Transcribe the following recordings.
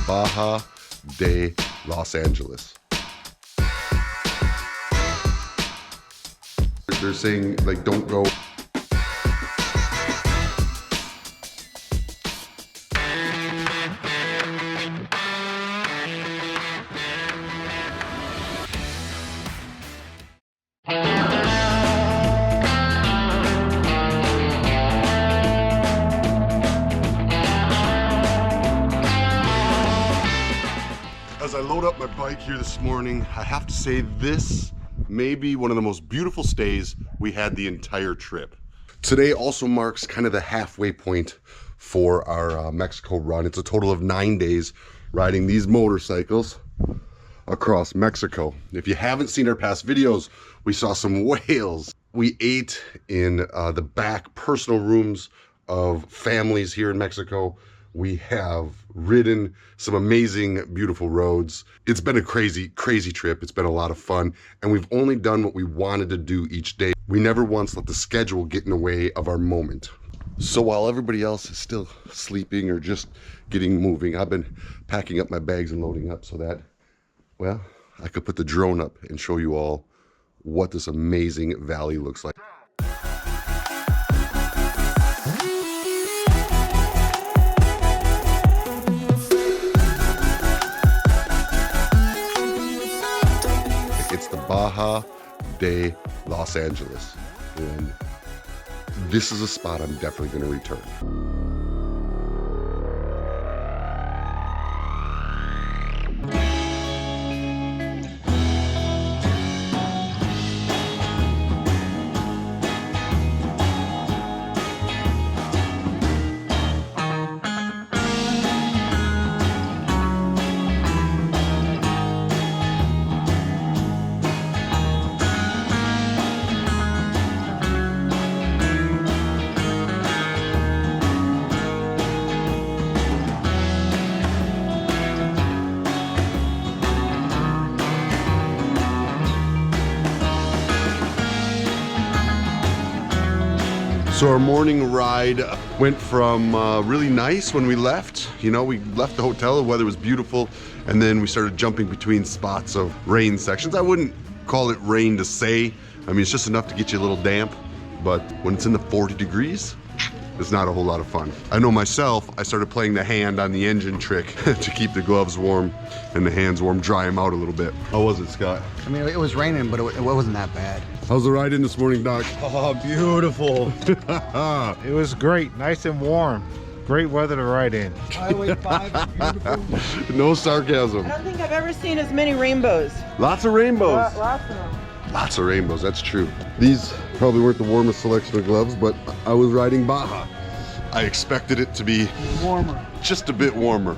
Baja de Los Angeles. They're saying, like, don't go. As I load up my bike here this morning, I have to say this may be one of the most beautiful stays we had the entire trip. Today also marks kind of the halfway point for our Mexico run. It's a total of 9 days riding these motorcycles across Mexico. If you haven't seen our past videos, we saw some whales. We ate in the back personal rooms of families here in Mexico. We have ridden some amazing, beautiful roads. It's been a crazy, crazy trip. It's been a lot of fun, and we've only done what we wanted to do each day. We never once let the schedule get in the way of our moment. So while everybody else is still sleeping or just getting moving, I've been packing up my bags and loading up so that, well, I could put the drone up and show you all what this amazing valley looks like. It's the Baja de Los Angeles, and this is a spot I'm definitely going to return. So our morning ride went from really nice when we left. You know, we left the hotel, the weather was beautiful, and then we started jumping between spots of rain sections. I wouldn't call it rain to say. I mean, it's just enough to get you a little damp, but when it's in the 40 degrees, it's not a whole lot of fun. I know myself, I started playing the hand on the engine trick to keep the gloves warm and the hands warm, dry them out a little bit. How was it, Scott? I mean, it was raining, but it wasn't that bad. How's the ride in this morning, Doc? Oh, beautiful. It was great, nice and warm. Great weather to ride in. Highway 5 is beautiful. No sarcasm. I don't think I've ever seen as many rainbows. Lots of rainbows. Lots of them. Lots of rainbows, that's true. These probably weren't the warmest selection of gloves, but I was riding Baja. I expected it to be Warmer. just a bit warmer.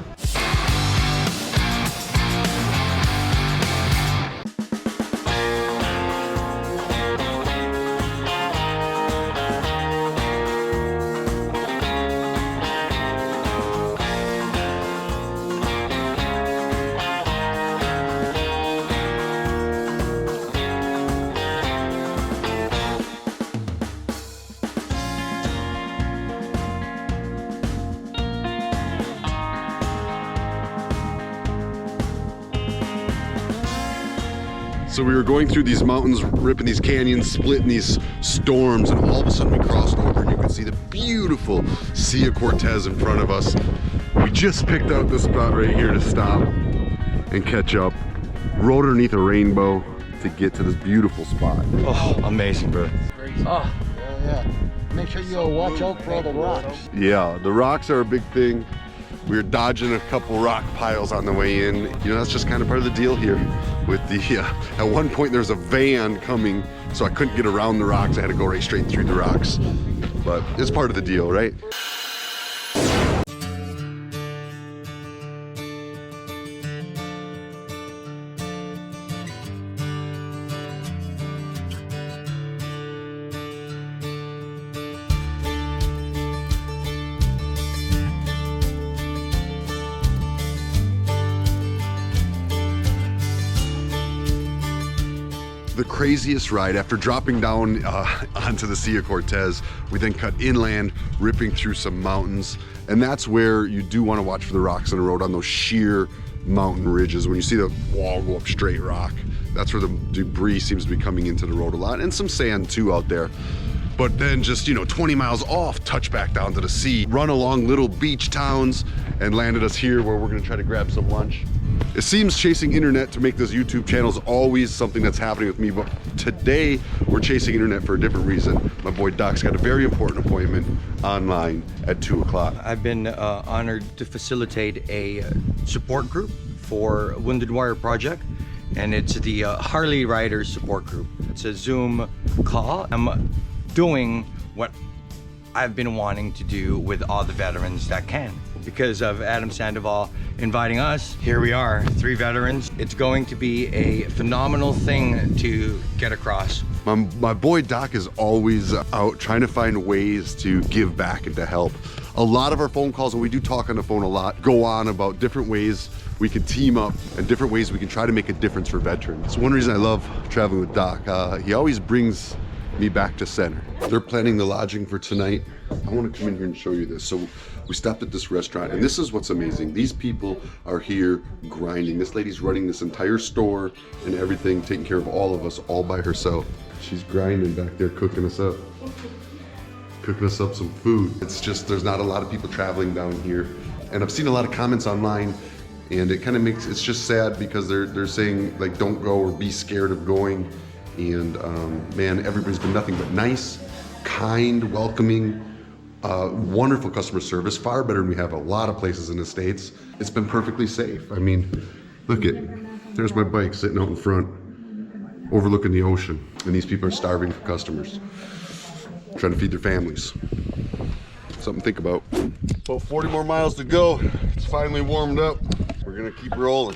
So we were going through these mountains, ripping these canyons, splitting these storms, and all of a sudden we crossed over and you could see the beautiful Sea of Cortez in front of us. We just picked out this spot right here to stop and catch up. Rode underneath a rainbow to get to this beautiful spot. Oh, amazing, bro. Oh, yeah. Make sure you watch out for all the rocks. Yeah, the rocks are a big thing. We were dodging a couple rock piles on the way in. You know, that's just kind of part of the deal here. With the, at one point there's a van coming, so I couldn't get around the rocks. I had to go right straight through the rocks. But it's part of the deal, right? The craziest ride. After dropping down onto the Sea of Cortez, we then cut inland, ripping through some mountains, And that's where you do want to watch for the rocks in the road on those sheer mountain ridges. When you see the wall go up straight rock, that's where the debris seems to be coming into the road a lot, and some sand too out there. But then just, 20 miles off, touch back down to the sea, run along little beach towns, and landed us here where we're gonna try to grab some lunch. It seems chasing internet to make this YouTube channel is always something that's happening with me, but today we're chasing internet for a different reason. My boy Doc's got a very important appointment online at 2 o'clock. I've been honored to facilitate a support group for Wounded Warrior Project, and it's the Harley Riders Support Group. It's a Zoom call. I'm doing what I've been wanting to do with all the veterans that can. Because of Adam Sandoval inviting us, here we are, 3 veterans. It's going to be a phenomenal thing to get across. My boy Doc is always out trying to find ways to give back and to help. A lot of our phone calls, and we do talk on the phone a lot, go on about different ways we can team up and different ways we can try to make a difference for veterans. So one reason I love traveling with Doc, he always brings me back to center. They're planning the lodging for tonight. I want to come in here and show you this. So we stopped at this restaurant, and this is what's amazing. These people are here grinding. This lady's running this entire store and everything, taking care of all of us all by herself. She's grinding back there, cooking us up some food. It's just, there's not a lot of people traveling down here. And I've seen a lot of comments online, and it kind of makes, it's just sad because they're saying like, don't go or be scared of going. And man, everybody's been nothing but nice, kind, welcoming, wonderful customer service, far better than we have a lot of places in the States. It's been perfectly safe. I mean, look there's my bike sitting out in front, overlooking the ocean, and these people are starving for customers, trying to feed their families. Something to think about. About 40 more miles to go. It's finally warmed up. We're gonna keep rolling.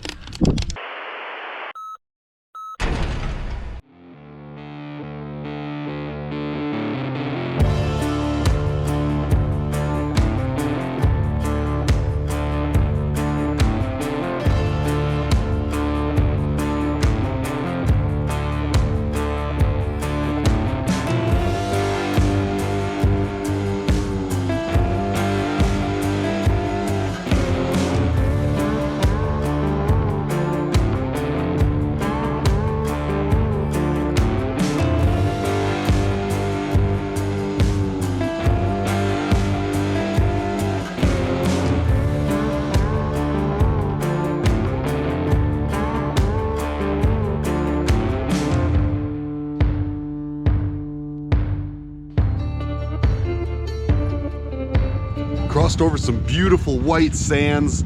Crossed over some beautiful white sands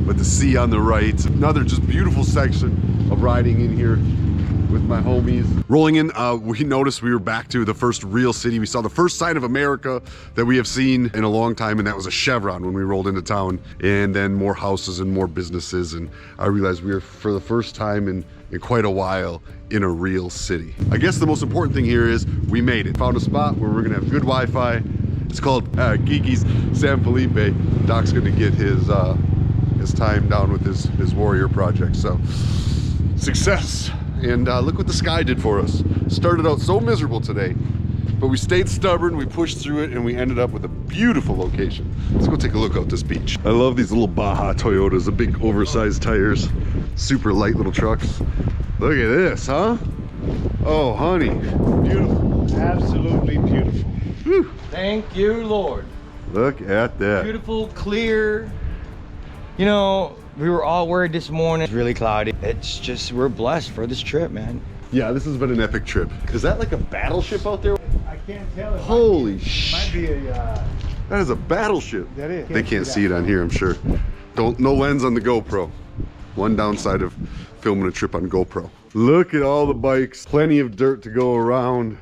with the sea on the right. Another just beautiful section of riding in here with my homies. Rolling in, we noticed we were back to the first real city. We saw the first sign of America that we have seen in a long time, and that was a chevron when we rolled into town. And then more houses and more businesses, and I realized we were, for the first time in quite a while, in a real city. I guess the most important thing here is we made it. Found a spot where we're gonna have good Wi-Fi. It's called Geeky's San Felipe. Doc's gonna get his time down with his warrior project. So success. And look what the sky did for us. Started out so miserable today, but we stayed stubborn, we pushed through it, and we ended up with a beautiful location. Let's go take a look out this beach. I love these little Baja Toyotas, the big oversized tires, super light little trucks. Look at this, huh? Oh, honey, beautiful. Absolutely beautiful. Whew. Thank you, Lord. Look at that. Beautiful, clear. You know, we were all worried this morning. It's really cloudy. It's just, we're blessed for this trip, man. Yeah, this has been an epic trip. Is that like a battleship out there? I can't tell. It Holy might shit. be a. That is a battleship. That is. They can't see it on here, I'm sure. No lens on the GoPro. One downside of filming a trip on GoPro. Look at all the bikes. Plenty of dirt to go around.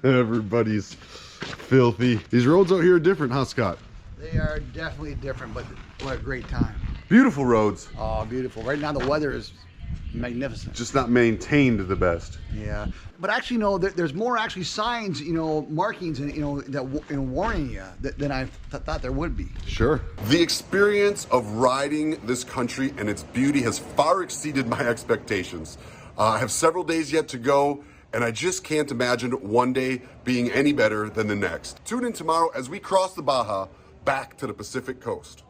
Everybody's filthy. These roads out here are different, huh, Scott? They are definitely different, but what a great time. Beautiful roads. Oh, beautiful. Right now the weather is magnificent. Just not maintained the best. Yeah, but actually, no. There's more actually signs, markings, and that warning you than I thought there would be. Sure. The experience of riding this country and its beauty has far exceeded my expectations. I have several days yet to go, and I just can't imagine one day being any better than the next. Tune in tomorrow as we cross the Baja, back to the Pacific coast.